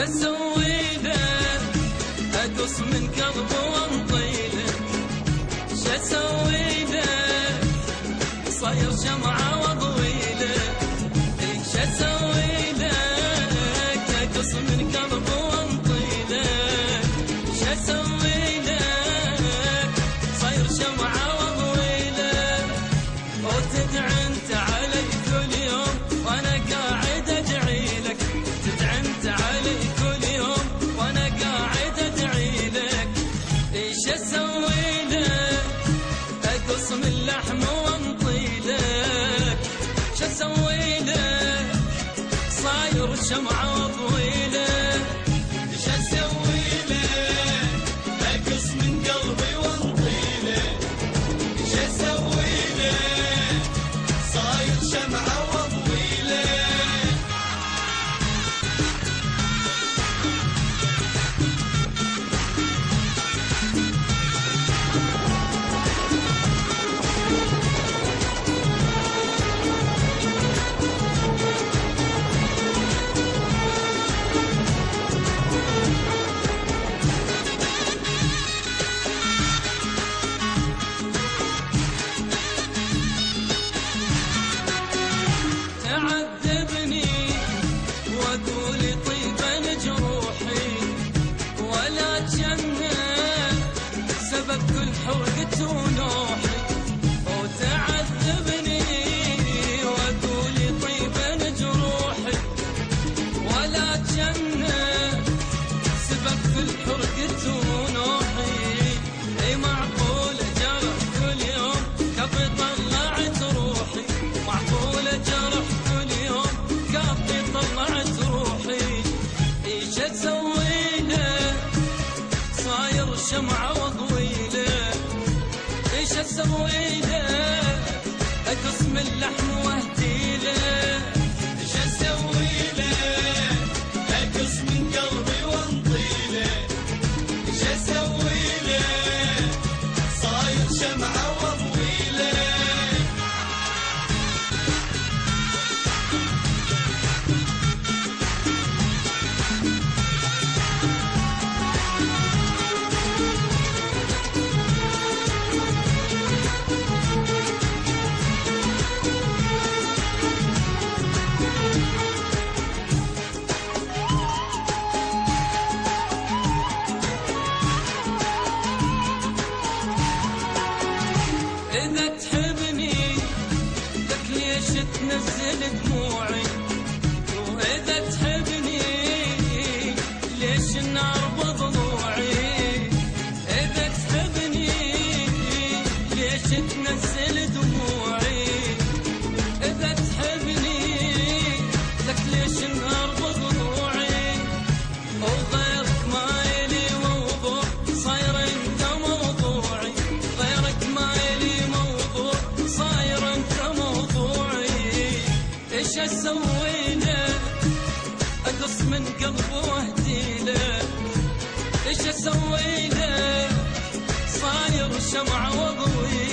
اسوي له؟ اقص من قلبه وانطي له. شو اسوي له؟ صاير شمعة واضوي له. شو اسوي لك؟ اقص من قلبه وانطي له. شو اسوي لك؟ صاير شمعة واضوي له. وتدعي انت علي كل يوم وانا قاعد ادعي لك. تدعي انت علي كل يوم وانا قاعد ادعي لك. ايش اسوي لك؟ اقص من لحم وانطي لك. شو اسوي لك؟ صاير شمعة واضوي لك. ايش اسوي لك؟ اقص من قلبي وانطي لك. ايش اسوي لك؟ صاير شمعة واضوي لك. تعذبني واقول طيبا جروحي ولا جنة سبب كل حرقة ونوحي. وتعذبني واقول طيبا جروحي ولا جنة سبب كل حرقة ونوحي. اي معقولة جرح كل يوم كفي طلعت روحي. معقولة جرح كل يوم كفي طلعت روحي. ايش اسوي له؟ صاير شمعة واضوي له. ايش اسوي له؟ اقص من لحم واهدي له. ايش اسوي لك؟ اقص من قلبي وانطي لك. ايش اسوي لك؟ صاير شمعة واضوي لك. إذا تحبني لك ليش تنزل دموعي؟ وإذا تحبني ليش النار بضلوعي؟ إذا تحبني ليش تنزل دموعي؟ إذا تحبني لك ليش النار بضلوعي؟ وغيرك ما إلي موضوع صاير انت موضوعي. غيرك ما إلي موضوع صاير انت موضوعي. ايش اسوي له؟ اقص من قلبه واهدي له. ايش اسوي له؟ صاير شمعة واضوي